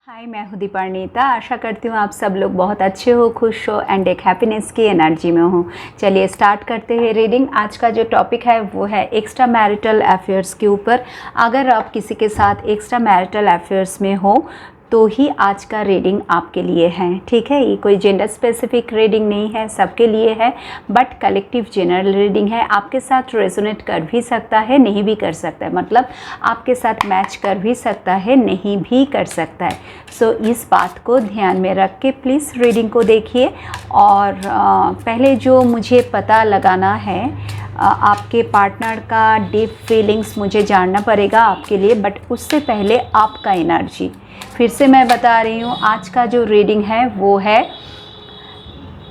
हाय, मैं हूँ दीपार्णिता। आशा करती हूँ आप सब लोग बहुत अच्छे हो, खुश हो एंड एक हैप्पीनेस की एनर्जी में हो। चलिए स्टार्ट करते हैं रीडिंग। आज का जो टॉपिक है वो है एक्स्ट्रा मैरिटल अफेयर्स के ऊपर। अगर आप किसी के साथ एक्स्ट्रा मैरिटल अफेयर्स में हो तो ही आज का रीडिंग आपके लिए है। ठीक है, ये कोई जेंडर स्पेसिफिक रीडिंग नहीं है, सबके लिए है, बट कलेक्टिव जनरल रीडिंग है। आपके साथ रेजोनेट कर भी सकता है, नहीं भी कर सकता है, मतलब आपके साथ मैच कर भी सकता है, नहीं भी कर सकता है। सो इस बात को ध्यान में रख के प्लीज़ रीडिंग को देखिए। और पहले जो मुझे पता लगाना है, आपके पार्टनर का डीप फीलिंग्स मुझे जानना पड़ेगा आपके लिए, बट उससे पहले आपका एनर्जी फिर से मैं बता रही हूँ। आज का जो रीडिंग है वो है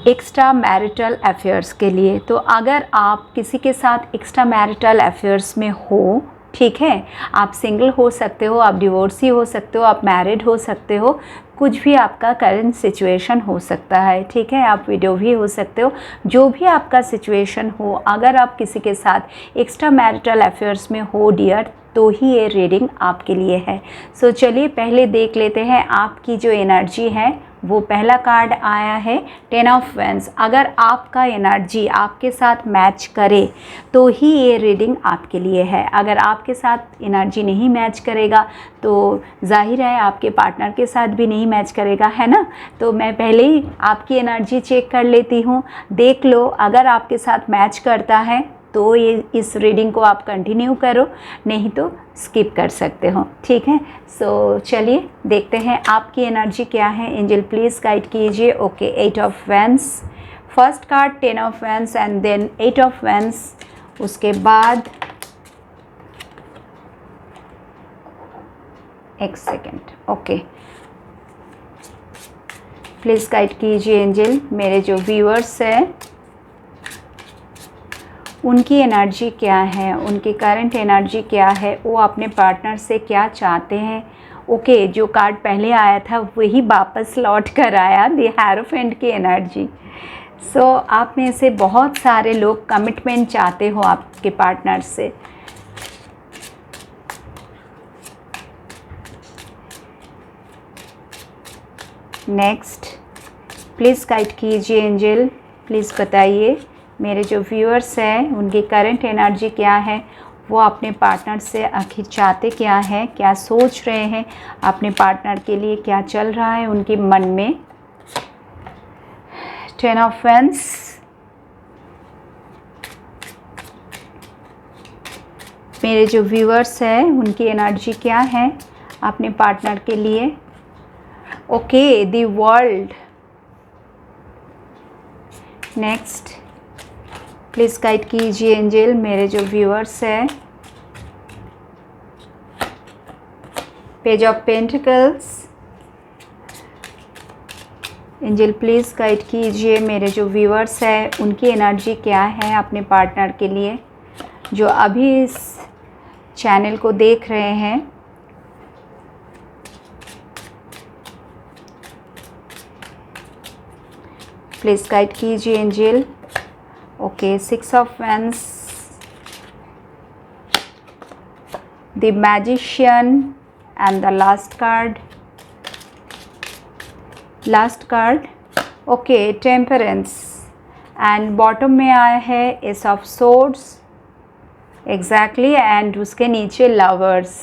एक्स्ट्रा मैरिटल अफेयर्स के लिए। तो अगर आप किसी के साथ एक्स्ट्रा मैरिटल अफेयर्स में हो, ठीक है, आप सिंगल हो सकते हो, आप डिवोर्सी हो सकते हो, आप मैरिड हो सकते हो, कुछ भी आपका करंट सिचुएशन हो सकता है, ठीक है, आप विडो भी हो सकते हो, जो भी आपका सिचुएशन हो, अगर आप किसी के साथ एक्स्ट्रा मैरिटल अफेयर्स में हो डियर, तो ही ये रीडिंग आपके लिए है। सो चलिए पहले देख लेते हैं आपकी जो एनर्जी है। वो पहला कार्ड आया है 10 ऑफ वैंड्स। अगर आपका एनर्जी आपके साथ मैच करे तो ही ये रीडिंग आपके लिए है। अगर आपके साथ एनर्जी नहीं मैच करेगा तो जाहिर है आपके पार्टनर के साथ भी नहीं मैच करेगा, है ना। तो मैं पहले ही आपकी एनर्जी चेक कर लेती हूँ, देख लो। अगर आपके साथ मैच करता है तो ये इस रीडिंग को आप कंटिन्यू करो, नहीं तो स्किप कर सकते हो, ठीक है। सो चलिए देखते हैं आपकी एनर्जी क्या है। एंजल प्लीज़ गाइड कीजिए। Okay, 8 of wands, first card 10 of wands and then 8 of wands, उसके बाद एक सेकेंड। ओके, प्लीज़ गाइड कीजिए एंजल। मेरे जो व्यूअर्स हैं उनकी एनर्जी क्या है, उनकी करंट एनर्जी क्या है, वो अपने पार्टनर से क्या चाहते हैं। ओके, जो कार्ड पहले आया था वही वापस लौट कर आया, द हेरोफेंट की एनर्जी। सो आप में से बहुत सारे लोग कमिटमेंट चाहते हो आपके पार्टनर से। नेक्स्ट, प्लीज़ गाइड कीजिए एंजल, प्लीज़ बताइए मेरे जो व्यूअर्स हैं उनकी करंट एनर्जी क्या है, वो अपने पार्टनर से आखिर चाहते क्या है, क्या सोच रहे हैं, अपने पार्टनर के लिए क्या चल रहा है उनके मन में। 10 ऑफ वैंड्स, मेरे जो व्यूअर्स हैं उनकी एनर्जी क्या है अपने पार्टनर के लिए। Okay, the world. Next, please guide कीजिए एंजल, मेरे जो व्यूअर्स हैं। Page of pentacles, angel please guide कीजिए मेरे जो व्यूअर्स हैं उनकी एनर्जी क्या है अपने पार्टनर के लिए, जो अभी इस चैनल को देख रहे हैं। प्लीज़ गाइड कीजिए angel. Okay, 6 of wands, the magician and the last card. Okay, temperance and bottom में आया है S of swords, exactly, and उसके नीचे लवर्स।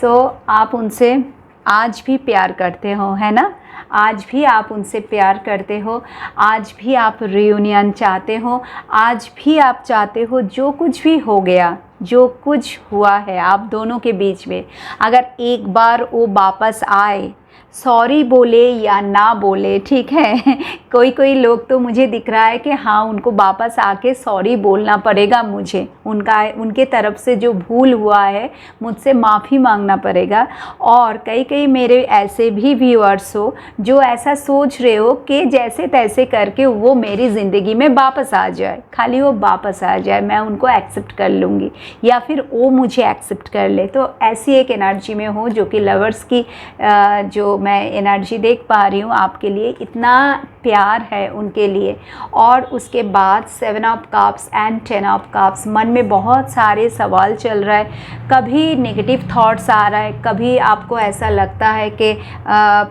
सो आप उनसे आज भी प्यार करते हो, है ना। आज भी आप उनसे प्यार करते हो, आज भी आप रियूनियन चाहते हो, आज भी आप चाहते हो जो कुछ भी हो गया, जो कुछ हुआ है आप दोनों के बीच में, अगर एक बार वो वापस आए, सॉरी बोले या ना बोले, ठीक है। कोई लोग तो मुझे दिख रहा है कि हाँ उनको वापस आके सॉरी बोलना पड़ेगा, मुझे उनके तरफ से जो भूल हुआ है मुझसे माफ़ी मांगना पड़ेगा। और कई मेरे ऐसे भी व्यूअर्स हो जो ऐसा सोच रहे हो कि जैसे तैसे करके वो मेरी ज़िंदगी में वापस आ जाए, खाली वो वापस आ जाए, मैं उनको एक्सेप्ट कर लूँगी या फिर वो मुझे एक्सेप्ट कर ले। तो ऐसी एक एनर्जी में हो जो कि लवर्स की जो मैं एनर्जी देख पा रही हूँ आपके लिए, इतना प्यार है उनके लिए। और उसके बाद 7 of cups and 10 of cups, मन में बहुत सारे सवाल चल रहा है, कभी नेगेटिव थॉट्स आ रहा है, कभी आपको ऐसा लगता है कि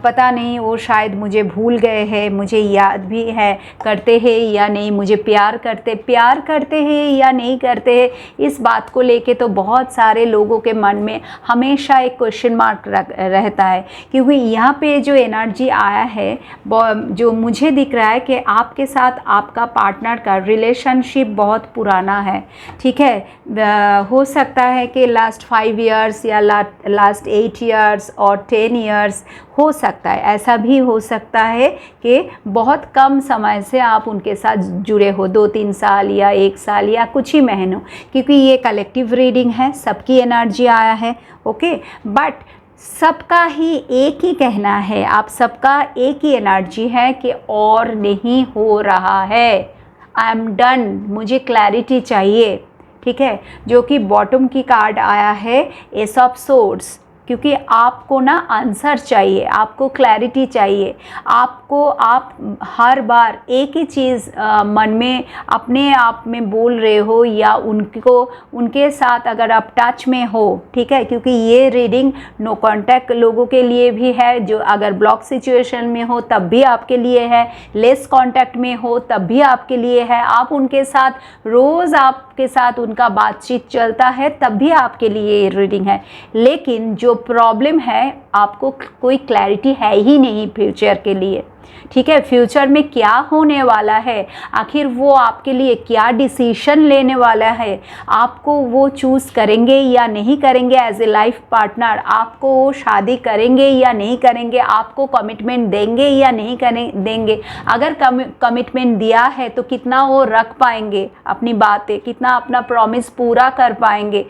पता नहीं वो शायद मुझे भूल गए हैं, मुझे याद भी है करते हैं या नहीं, मुझे प्यार करते हैं या नहीं करते हैं, इस बात को लेके तो बहुत सारे लोगों के मन में हमेशा एक क्वेश्चन मार्क रहता है। क्योंकि यहाँ पे जो एनर्जी आया है, जो मुझे दिख रहा है कि आपके साथ आपका पार्टनर का रिलेशनशिप बहुत पुराना है, ठीक है। हो सकता है कि लास्ट 5 इयर्स या लास्ट 8 इयर्स और 10 इयर्स हो सकता है। ऐसा भी हो सकता है कि बहुत कम समय से आप उनके साथ जुड़े हो, 2-3 साल या 1 साल या कुछ ही महीनों, क्योंकि ये कलेक्टिव रीडिंग है, सबकी एनर्जी आया है, ओके। बट सबका ही एक ही कहना है, आप सबका एक ही एनर्जी है कि और नहीं हो रहा है, आई एम डन, मुझे क्लैरिटी चाहिए, ठीक है। जो कि बॉटम की कार्ड आया है, एस ऑफ सोर्ड्स, क्योंकि आपको ना आंसर चाहिए, आपको क्लैरिटी चाहिए, आप हर बार एक ही चीज़ मन में अपने आप में बोल रहे हो या उनके साथ अगर आप टच में हो, ठीक है। क्योंकि ये रीडिंग नो कांटेक्ट लोगों के लिए भी है, जो अगर ब्लॉक सिचुएशन में हो तब भी आपके लिए है, लेस कांटेक्ट में हो तब भी आपके लिए है, आप उनके साथ रोज़ आपके साथ उनका बातचीत चलता है तब भी आपके लिए ये रीडिंग है। लेकिन जो प्रॉब्लम है, आपको कोई क्लैरिटी है ही नहीं फ्यूचर के लिए, ठीक है। फ्यूचर में क्या होने वाला है, आखिर वो आपके लिए क्या डिसीजन लेने वाला है, आपको वो चूज़ करेंगे या नहीं करेंगे एज ए लाइफ पार्टनर, आपको वो शादी करेंगे या नहीं करेंगे, आपको कमिटमेंट देंगे या नहीं देंगे, अगर कमिटमेंट दिया है तो कितना वो रख पाएंगे अपनी बातें, कितना अपना प्रॉमिस पूरा कर पाएंगे,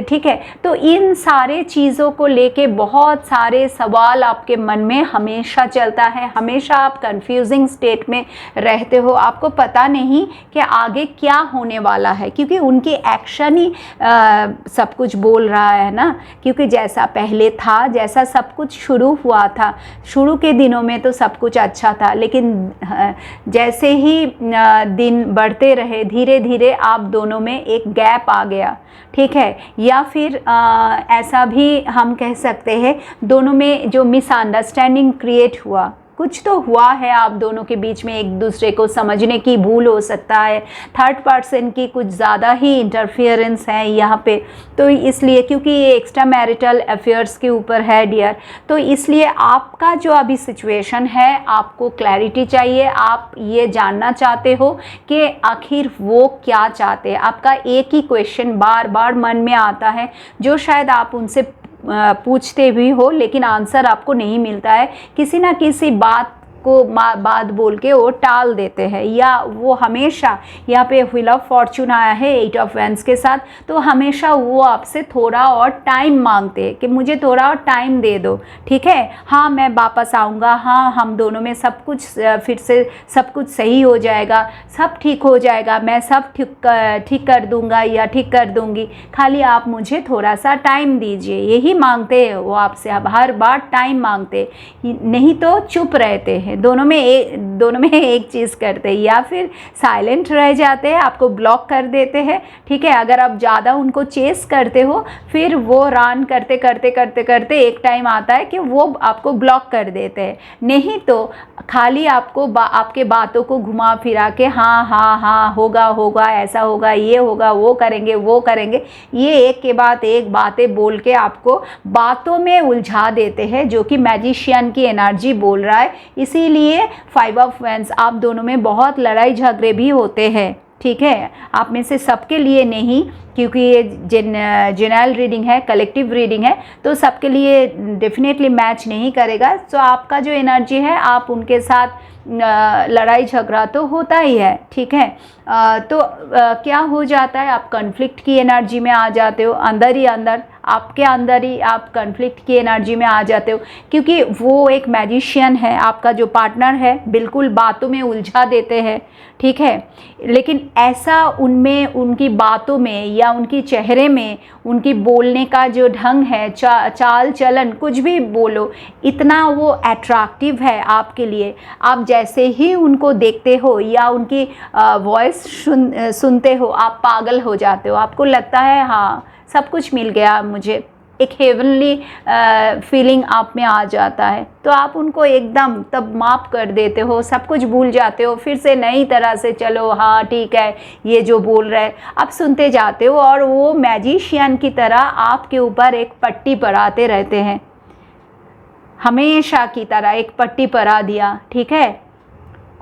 ठीक है। तो इन सारे चीज़ों को लेके बहुत सारे सवाल आपके मन में हमेशा चलता है, हमेशा आप कंफ्यूजिंग स्टेट में रहते हो, आपको पता नहीं कि आगे क्या होने वाला है, क्योंकि उनकी एक्शन ही सब कुछ बोल रहा है ना। क्योंकि जैसा पहले था, जैसा सब कुछ शुरू हुआ था, शुरू के दिनों में तो सब कुछ अच्छा था, लेकिन जैसे ही दिन बढ़ते रहे, धीरे धीरे आप दोनों में एक गैप आ गया, ठीक है। या फिर ऐसा भी हम कह सकते हैं, दोनों में जो मिसअंडरस्टैंडिंग क्रिएट हुआ, कुछ तो हुआ है आप दोनों के बीच में, एक दूसरे को समझने की भूल हो सकता है, थर्ड पर्सन की कुछ ज़्यादा ही इंटरफियरेंस है यहाँ पे। तो इसलिए, क्योंकि ये एक्स्ट्रा मैरिटल अफेयर्स के ऊपर है डियर, तो इसलिए आपका जो अभी सिचुएशन है, आपको क्लैरिटी चाहिए, आप ये जानना चाहते हो कि आखिर वो क्या चाहते हैं। आपका एक ही क्वेश्चन बार बार मन में आता है, जो शायद आप उनसे पूछते भी हो लेकिन आंसर आपको नहीं मिलता है, किसी ना किसी बात बात बोल के वो टाल देते हैं, या वो हमेशा, यहाँ पे व्हील ऑफ फॉर्चून आया है 8 ऑफ वैंड्स के साथ, तो हमेशा वो आपसे थोड़ा और टाइम मांगते हैं कि मुझे थोड़ा और टाइम दे दो, ठीक है। हाँ, मैं वापस आऊँगा, हाँ हम दोनों में सब कुछ फिर से सब कुछ सही हो जाएगा, सब ठीक हो जाएगा, मैं सब ठीक कर दूँगा या ठीक कर दूँगी, खाली आप मुझे थोड़ा सा टाइम दीजिए, यही मांगते हैं वो आपसे। अब हर बार टाइम मांगते, नहीं तो चुप रहते हैं, दोनों में एक चीज़ करते हैं, या फिर साइलेंट रह जाते हैं, आपको ब्लॉक कर देते हैं, ठीक है। अगर आप ज़्यादा उनको चेस करते हो, फिर वो रन करते करते करते करते एक टाइम आता है कि वो आपको ब्लॉक कर देते हैं, नहीं तो खाली आपको आपके बातों को घुमा फिरा के हाँ हाँ हाँ होगा ऐसा होगा, ये होगा, वो करेंगे, ये एक के बाद एक बातें बोल के आपको बातों में उलझा देते हैं, जो कि मैजिशियन की एनर्जी बोल रहा है। इसीलिए 5 ऑफ वैंड्स, आप दोनों में बहुत लड़ाई झगड़े भी होते हैं, ठीक है। आप में से सबके लिए नहीं, क्योंकि ये जनरल रीडिंग है, कलेक्टिव रीडिंग है, तो सबके लिए डेफिनेटली मैच नहीं करेगा। तो आपका जो एनर्जी है, आप उनके साथ लड़ाई झगड़ा तो होता ही है, ठीक है। तो क्या हो जाता है, आप कॉन्फ्लिक्ट की एनर्जी में आ जाते हो, अंदर ही अंदर आपके अंदर ही आप कॉन्फ्लिक्ट की एनर्जी में आ जाते हो, क्योंकि वो एक मैजिशियन है, आपका जो पार्टनर है, बिल्कुल बातों में उलझा देते हैं, ठीक है। लेकिन ऐसा उनमें, उनकी बातों में या उनकी चेहरे में, उनकी बोलने का जो ढंग है, चाल चलन, कुछ भी बोलो, इतना वो अट्रैक्टिव है आपके लिए। आप जैसे ही उनको देखते हो या उनकी वॉइस सुनते हो, आप पागल हो जाते हो। आपको लगता है हाँ सब कुछ मिल गया मुझे, एक हेवनली फीलिंग आप में आ जाता है। तो आप उनको एकदम तब माफ़ कर देते हो, सब कुछ भूल जाते हो, फिर से नई तरह से चलो हाँ ठीक है ये जो बोल रहे हैं आप सुनते जाते हो, और वो मैजिशियन की तरह आपके ऊपर एक पट्टी पराते रहते हैं, हमेशा की तरह एक पट्टी परा दिया, ठीक है,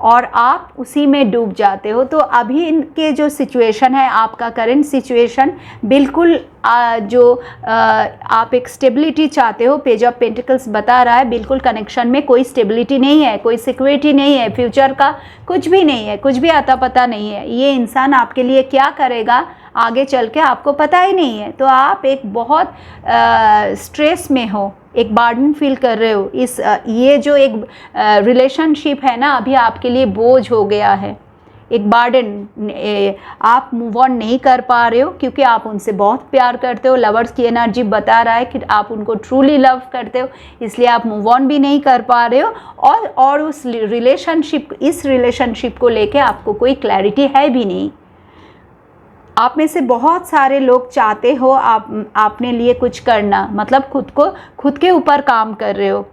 और आप उसी में डूब जाते हो। तो अभी इनके जो सिचुएशन है, आपका करंट सिचुएशन बिल्कुल आप एक स्टेबिलिटी चाहते हो, पेज ऑफ पेंटिकल्स बता रहा है, बिल्कुल कनेक्शन में कोई स्टेबिलिटी नहीं है, कोई सिक्योरिटी नहीं है, फ्यूचर का कुछ भी नहीं है, कुछ भी आता पता नहीं है। ये इंसान आपके लिए क्या करेगा आगे चल के आपको पता ही नहीं है। तो आप एक बहुत स्ट्रेस में हो, एक बर्डन फील कर रहे हो। ये जो एक रिलेशनशिप है ना, अभी आपके लिए बोझ हो गया है, एक बर्डन, आप मूव ऑन नहीं कर पा रहे हो, क्योंकि आप उनसे बहुत प्यार करते हो। लवर्स की एनर्जी बता रहा है कि आप उनको ट्रूली लव करते हो, इसलिए आप मूव ऑन भी नहीं कर पा रहे हो, और उस इस रिलेशनशिप को लेके आपको कोई क्लैरिटी है भी नहीं। आप में से बहुत सारे लोग चाहते हो आपने लिए कुछ करना, मतलब खुद के ऊपर काम कर रहे हो,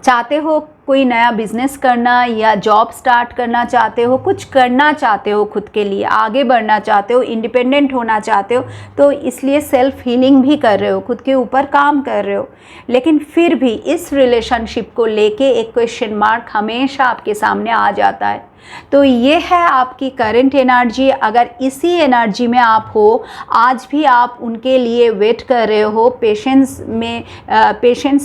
चाहते हो कोई नया बिजनेस करना या जॉब स्टार्ट करना चाहते हो, कुछ करना चाहते हो, खुद के लिए आगे बढ़ना चाहते हो, इंडिपेंडेंट होना चाहते हो, तो इसलिए सेल्फ हीलिंग भी कर रहे हो, खुद के ऊपर काम कर रहे हो। लेकिन फिर भी इस रिलेशनशिप को लेके एक क्वेश्चन मार्क हमेशा आपके सामने आ जाता है। तो ये है आपकी करंट एनर्जी। अगर इसी एनर्जी में आप हो, आज भी आप उनके लिए वेट कर रहे हो, पेशेंस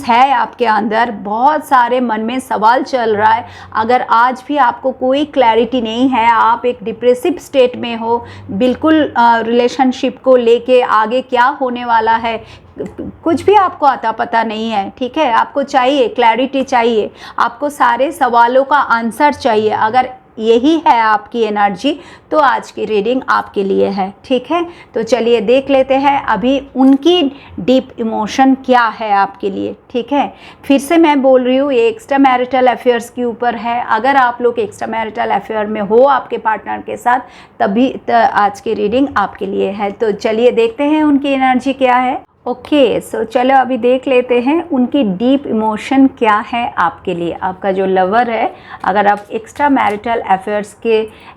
है आपके अंदर, बहुत सारे मन में सवाल चल रहा है। अगर आज भी आपको कोई क्लैरिटी नहीं है, आप एक डिप्रेसिव स्टेट में हो, बिल्कुल रिलेशनशिप को लेके आगे क्या होने वाला है कुछ भी आपको आता पता नहीं है, ठीक है। आपको चाहिए क्लैरिटी, चाहिए आपको सारे सवालों का आंसर चाहिए। अगर यही है आपकी एनर्जी, तो आज की रीडिंग आपके लिए है, ठीक है। तो चलिए देख लेते हैं अभी उनकी डीप इमोशन क्या है आपके लिए, ठीक है। फिर से मैं बोल रही हूँ, ये एक्स्ट्रा मैरिटल अफेयर्स के ऊपर है। अगर आप लोग एक्स्ट्रा मैरिटल अफेयर में हो आपके पार्टनर के साथ, तभी आज की रीडिंग आपके लिए है। तो चलिए देखते हैं उनकी एनर्जी क्या है। ओके, सो चलो अभी देख लेते हैं उनकी डीप इमोशन क्या है आपके लिए। आपका जो लवर है, अगर आप एक्स्ट्रा मैरिटल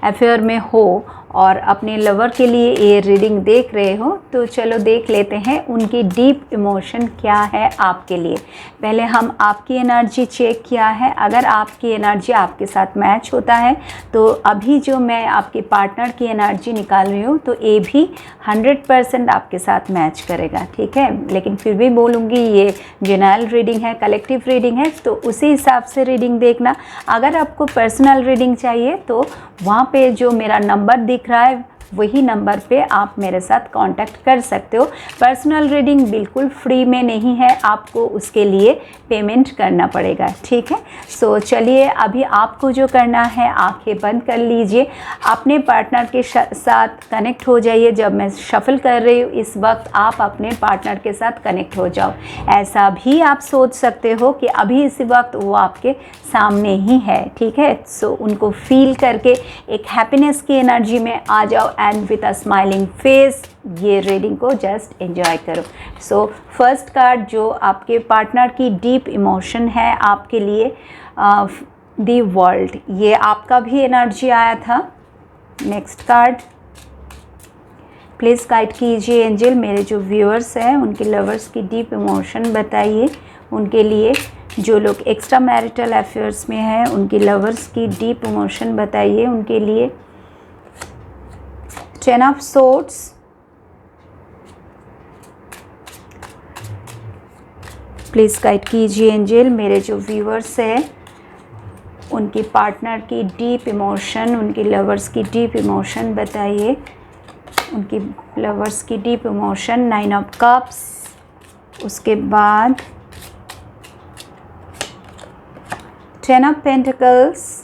अफेयर में हो और अपने लवर के लिए ये रीडिंग देख रहे हो, तो चलो देख लेते हैं उनकी डीप इमोशन क्या है आपके लिए। पहले हम आपकी एनर्जी चेक किया है। अगर आपकी एनर्जी आपके साथ मैच होता है, तो अभी जो मैं आपके पार्टनर की एनर्जी निकाल रही हूँ, तो ये भी 100% आपके साथ मैच करेगा, ठीक है। लेकिन फिर भी बोलूँगी ये जनरल रीडिंग है, कलेक्टिव रीडिंग है, तो उसी हिसाब से रीडिंग देखना। अगर आपको पर्सनल रीडिंग चाहिए, तो वहाँ पे जो मेरा नंबर दिख रहा है, वही नंबर पे आप मेरे साथ कांटेक्ट कर सकते हो। पर्सनल रीडिंग बिल्कुल फ्री में नहीं है, आपको उसके लिए पेमेंट करना पड़ेगा, ठीक है। सो चलिए अभी आपको जो करना है, आंखें बंद कर लीजिए, अपने पार्टनर के साथ कनेक्ट हो जाइए। जब मैं शफल कर रही हूँ, इस वक्त आप अपने पार्टनर के साथ कनेक्ट हो जाओ। ऐसा भी आप सोच सकते हो कि अभी इसी वक्त वो आपके सामने ही है, ठीक है। सो उनको फील करके एक हैप्पीनेस की एनर्जी में आ जाओ, and with a smiling face ये रीडिंग को जस्ट एंजॉय करो। सो फर्स्ट कार्ड जो आपके पार्टनर की डीप इमोशन है आपके लिए, द वर्ल्ड, ये आपका भी एनर्जी आया था। नेक्स्ट कार्ड, प्लीज़ गाइड कीजिए एंजल, मेरे जो व्यूअर्स हैं उनके लवर्स की डीप इमोशन बताइए। उनके लिए जो लोग एक्स्ट्रा मैरिटल अफेयर्स में हैं, उनकी लवर्स की डीप इमोशन बताइए उनके लिए। 10 ऑफ सोर्ड्स, प्लीज़ गाइड कीजिए एंजल, मेरे जो व्यूअर्स हैं उनकी पार्टनर की डीप इमोशन, उनकी लवर्स की डीप इमोशन बताइए उनकी लवर्स की डीप इमोशन, 9 ऑफ कप्स, उसके बाद 10 ऑफ पेंटिकल्स।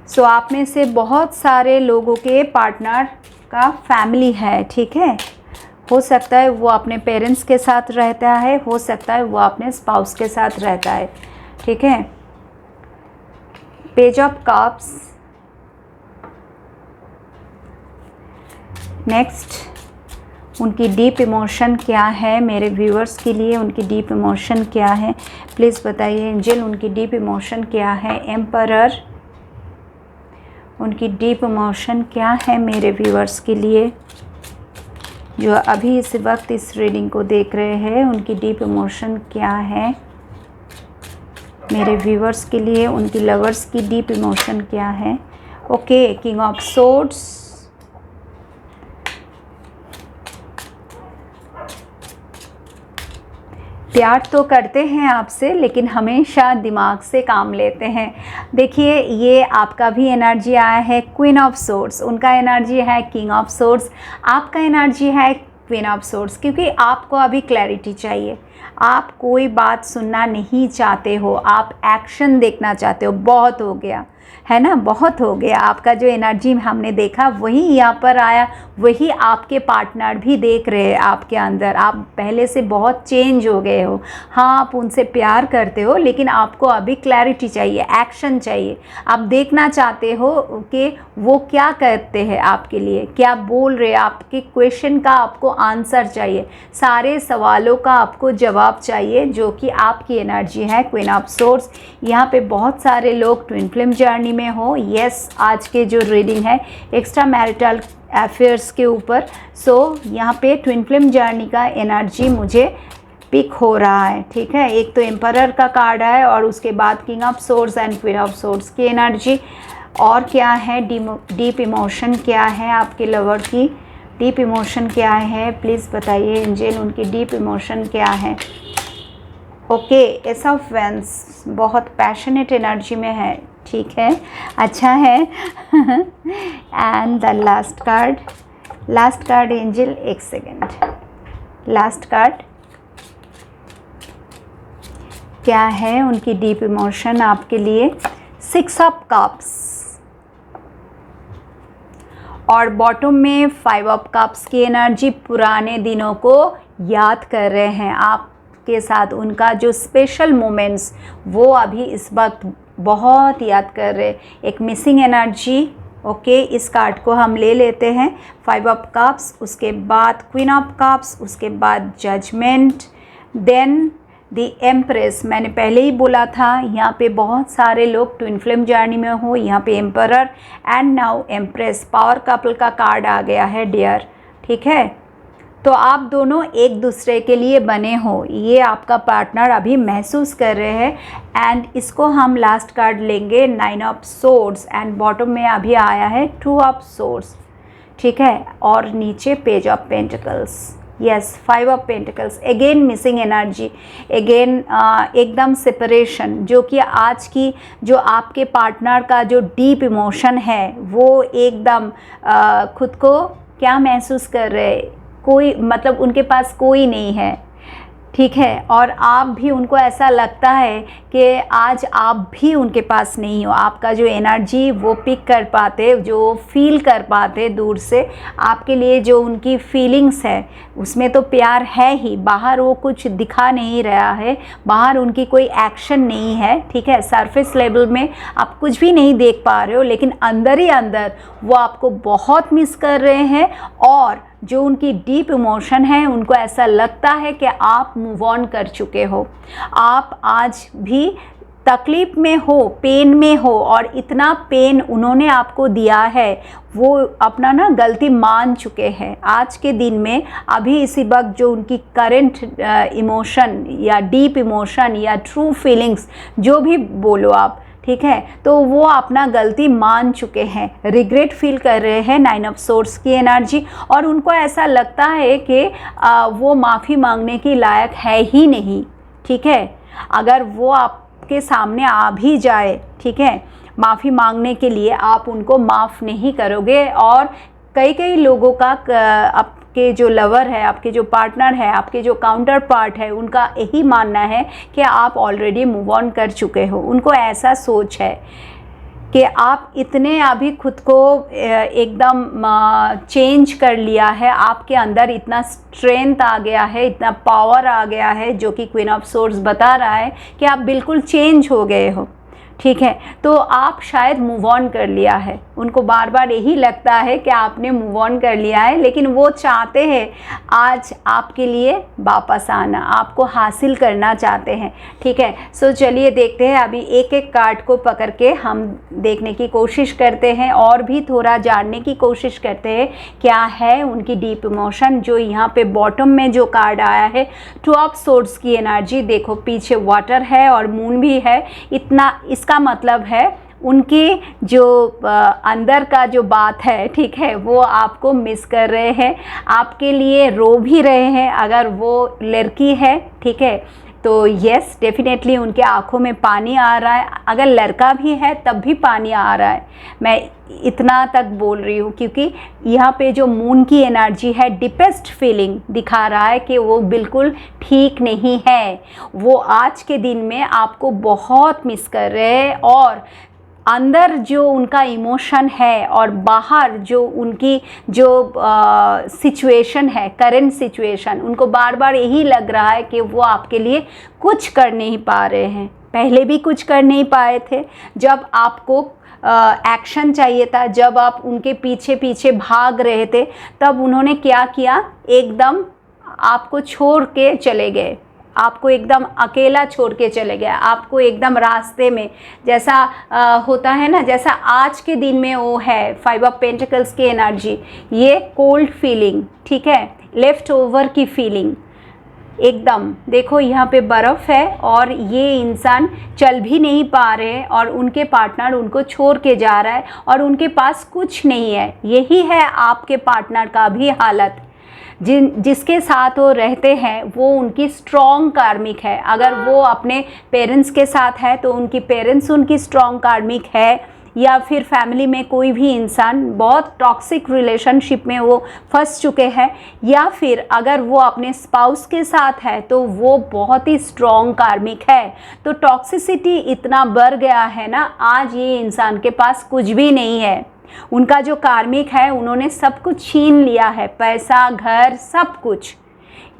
सो आप में से बहुत सारे लोगों के पार्टनर का फैमिली है, ठीक है। हो सकता है वो अपने पेरेंट्स के साथ रहता है, हो सकता है वो अपने स्पाउस के साथ रहता है, ठीक है। पेज ऑफ कप्स, नेक्स्ट उनकी डीप इमोशन क्या है मेरे व्यूअर्स के लिए, उनकी डीप इमोशन क्या है प्लीज़ बताइए एंजल, उनकी डीप इमोशन क्या है। एम्परर, उनकी डीप इमोशन क्या है मेरे व्यूअर्स के लिए जो अभी इस वक्त इस रीडिंग को देख रहे हैं, उनकी डीप इमोशन क्या है मेरे व्यूअर्स के लिए, उनकी लवर्स की डीप इमोशन क्या है। ओके, किंग ऑफ सोर्ड्स, प्यार तो करते हैं आपसे लेकिन हमेशा दिमाग से काम लेते हैं। देखिए ये आपका भी एनर्जी आया है क्वीन ऑफ सोर्ड्स, उनका एनर्जी है किंग ऑफ सोर्ड्स, आपका एनर्जी है क्वीन ऑफ सोर्ड्स, क्योंकि आपको अभी क्लैरिटी चाहिए। आप कोई बात सुनना नहीं चाहते हो, आप एक्शन देखना चाहते हो। बहुत हो गया है ना, बहुत हो गया। आपका जो एनर्जी हमने देखा वही यहाँ पर आया, वही आपके पार्टनर भी देख रहे हैं आपके अंदर। आप पहले से बहुत चेंज हो गए हो। हाँ, आप उनसे प्यार करते हो लेकिन आपको अभी क्लैरिटी चाहिए, एक्शन चाहिए। आप देखना चाहते हो कि वो क्या करते हैं आपके लिए, क्या बोल रहे हैं, आपके क्वेश्चन का आपको आंसर चाहिए, सारे सवालों का आपको जवाब चाहिए, जो कि आपकी एनर्जी है क्वीन ऑफ सोर्ड्स। यहाँ पे बहुत सारे लोग ट्विन फ्लेम जर्नी में हो। यस, आज के जो रीडिंग है एक्स्ट्रा मैरिटल अफेयर्स के ऊपर। सो यहाँ पे ट्विन फ्लेम जर्नी का एनर्जी मुझे पिक हो रहा है, ठीक है। एक तो एम्परर का कार्ड है और उसके बाद king of swords and queen of swords की एनर्जी। और क्या है, डीप इमोशन क्या है आपके लवर की, डीप इमोशन क्या है प्लीज़ बताइए एंजल, उनकी डीप इमोशन क्या है। ओके, एस ऑफ वेंस बहुत पैशनेट एनर्जी में है, ठीक है, अच्छा है। And the last card angel, एक सेकेंड, लास्ट कार्ड क्या है उनकी डीप इमोशन आपके लिए। 6 ऑफ कप्स और बॉटम में 5 ऑफ कप्स की एनर्जी। पुराने दिनों को याद कर रहे हैं आपके साथ, उनका जो स्पेशल मोमेंट्स वो अभी इस वक्त बहुत याद कर रहे। एक मिसिंग एनर्जी। ओके, इस कार्ड को हम ले लेते हैं। 5 ऑफ कप्स, उसके बाद क्वीन ऑफ कप्स, उसके बाद जजमेंट, देन द एम्प्रेस। मैंने पहले ही बोला था यहाँ पे बहुत सारे लोग ट्विन फ्लेम जर्नी में हो। यहाँ पे emperor and now empress, power couple का कार्ड आ गया है डियर, ठीक है। तो आप दोनों एक दूसरे के लिए बने हो, ये आपका पार्टनर अभी महसूस कर रहे हैं। एंड इसको हम लास्ट कार्ड लेंगे 9 ऑफ सोर्ड्स एंड बॉटम में अभी आया है 2 ऑफ सोर्ड्स, ठीक है। और नीचे page of pentacles, yes 5 of pentacles. Again missing energy, again एकदम सेपरेशन, जो कि आज की जो आपके पार्टनर का जो डीप इमोशन है वो एकदम खुद को क्या महसूस कर रहे, कोई मतलब उनके पास कोई नहीं है, ठीक है। और आप भी, उनको ऐसा लगता है कि आज आप भी उनके पास नहीं हो। आपका जो एनर्जी वो पिक कर पाते, जो फील कर पाते दूर से आपके लिए, जो उनकी फीलिंग्स है उसमें तो प्यार है ही, बाहर वो कुछ दिखा नहीं रहा है, बाहर उनकी कोई एक्शन नहीं है, ठीक है। सरफेस लेवल में आप कुछ भी नहीं देख पा रहे हो, लेकिन अंदर ही अंदर वो आपको बहुत मिस कर रहे हैं। और जो उनकी डीप इमोशन है, उनको ऐसा लगता है कि आप मूव ऑन कर चुके हो, आप आज भी तकलीफ़ में हो, पेन में हो, और इतना पेन उन्होंने आपको दिया है, वो अपना ना गलती मान चुके हैं आज के दिन में। अभी इसी वक्त जो उनकी करंट इमोशन या डीप इमोशन या ट्रू फीलिंग्स, जो भी बोलो आप, ठीक है, तो वो अपना गलती मान चुके हैं, रिग्रेट फील कर रहे हैं 9 ऑफ सोर्ड्स की एनर्जी। और उनको ऐसा लगता है कि वो माफ़ी मांगने की लायक है ही नहीं, ठीक है। अगर वो आपके सामने आ भी जाए, ठीक है, माफ़ी मांगने के लिए आप उनको माफ़ नहीं करोगे। और कई लोगों का आपके जो लवर है, आपके जो पार्टनर है, आपके जो काउंटर पार्ट है, उनका यही मानना है कि आप ऑलरेडी मूव ऑन कर चुके हो। उनको ऐसा सोच है कि आप इतने अभी खुद को एकदम चेंज कर लिया है, आपके अंदर इतना स्ट्रेंथ आ गया है, इतना पावर आ गया है, जो कि क्वीन ऑफ सोर्ड्स बता रहा है कि आप बिल्कुल चेंज हो गए हो। ठीक है, तो आप शायद मूव ऑन कर लिया है। उनको बार बार यही लगता है कि आपने मूव ऑन कर लिया है, लेकिन वो चाहते हैं आज आपके लिए वापस आना, आपको हासिल करना चाहते हैं। ठीक है, सो चलिए देखते हैं, अभी एक एक कार्ड को पकड़ के हम देखने की कोशिश करते हैं और भी थोड़ा जानने की कोशिश करते हैं क्या है उनकी डीप इमोशन। जो यहाँ पे बॉटम में जो कार्ड आया है, टू ऑफ सोर्ड्स की एनर्जी, देखो पीछे वाटर है और मून भी है। इतना इसका मतलब है उनकी जो अंदर का जो बात है, ठीक है, वो आपको मिस कर रहे हैं, आपके लिए रो भी रहे हैं। अगर वो लड़की है, ठीक है, तो यस डेफिनेटली उनके आंखों में पानी आ रहा है। अगर लड़का भी है तब भी पानी आ रहा है। मैं इतना तक बोल रही हूँ क्योंकि यहाँ पे जो मून की एनर्जी है, डीपेस्ट फीलिंग दिखा रहा है कि वो बिल्कुल ठीक नहीं है। वो आज के दिन में आपको बहुत मिस कर रहे हैं और अंदर जो उनका इमोशन है और बाहर जो उनकी जो सिचुएशन है, करंट सिचुएशन, उनको बार बार यही लग रहा है कि वो आपके लिए कुछ कर नहीं पा रहे हैं। पहले भी कुछ कर नहीं पाए थे जब आपको एक्शन चाहिए था, जब आप उनके पीछे पीछे भाग रहे थे, तब उन्होंने क्या किया, एकदम आपको छोड़ के चले गए, आपको एकदम अकेला छोड़ के चले गए, आपको एकदम रास्ते में जैसा होता है ना, जैसा आज के दिन में वो है 5 ऑफ पेंटिकल्स की एनर्जी, ये कोल्ड फीलिंग, ठीक है, लेफ्ट ओवर की फीलिंग एकदम। देखो यहाँ पे बर्फ़ है और ये इंसान चल भी नहीं पा रहे और उनके पार्टनर उनको छोड़ के जा रहा है और उनके पास कुछ नहीं है। यही है आपके पार्टनर का भी हालत। जिसके साथ वो रहते हैं वो उनकी स्ट्रॉन्ग कार्मिक है। अगर वो अपने पेरेंट्स के साथ है तो उनकी पेरेंट्स उनकी स्ट्रॉन्ग कार्मिक है, या फिर फैमिली में कोई भी इंसान बहुत टॉक्सिक रिलेशनशिप में वो फंस चुके हैं, या फिर अगर वो अपने स्पाउस के साथ है तो वो बहुत ही स्ट्रॉन्ग कार्मिक है। तो टॉक्सिसिटी इतना बढ़ गया है ना, आज ये इंसान के पास कुछ भी नहीं है। उनका जो कार्मिक है उन्होंने सब कुछ छीन लिया है, पैसा, घर, सब कुछ।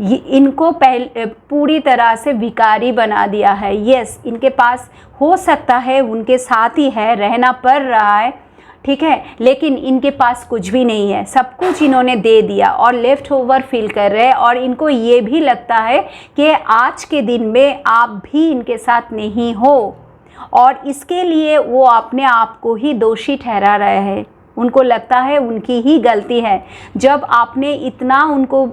इनको पूरी तरह से भिखारी बना दिया है। यस, इनके पास हो सकता है उनके साथ ही है, रहना पड़ रहा है, ठीक है, लेकिन इनके पास कुछ भी नहीं है, सब कुछ इन्होंने दे दिया और लेफ्ट ओवर फील कर रहे हैं। और इनको ये भी लगता है कि आज के दिन में आप भी इनके साथ नहीं हो और इसके लिए वो अपने आप को ही दोषी ठहरा रहे हैं। उनको लगता है उनकी ही गलती है। जब आपने इतना उनको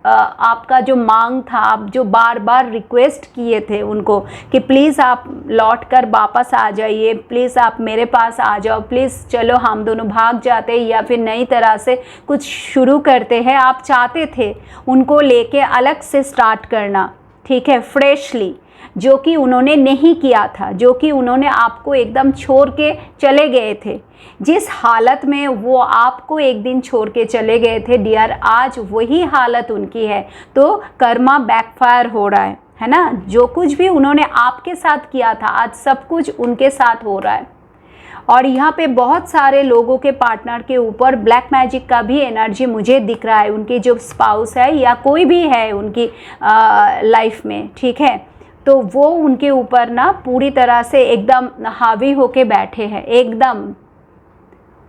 आपका जो मांग था, आप जो बार बार रिक्वेस्ट किए थे उनको कि प्लीज़ आप लौट कर वापस आ जाइए, प्लीज़ आप मेरे पास आ जाओ, प्लीज़ चलो हम दोनों भाग जाते या फिर नई तरह से कुछ शुरू करते हैं, आप चाहते थे उनको लेके अलग से स्टार्ट करना, ठीक है, फ्रेशली, जो कि उन्होंने नहीं किया था, जो कि उन्होंने आपको एकदम छोड़ के चले गए थे। जिस हालत में वो आपको एक दिन छोड़ के चले गए थे डियर, आज वही हालत उनकी है। तो कर्मा बैकफायर हो रहा है ना। जो कुछ भी उन्होंने आपके साथ किया था, आज सब कुछ उनके साथ हो रहा है। और यहाँ पे बहुत सारे लोगों के पार्टनर के ऊपर ब्लैक मैजिक का भी एनर्जी मुझे दिख रहा है। उनके जो स्पाउस है या कोई भी है उनकी लाइफ में, ठीक है, तो वो उनके ऊपर ना पूरी तरह से एकदम हावी होके बैठे हैं, एकदम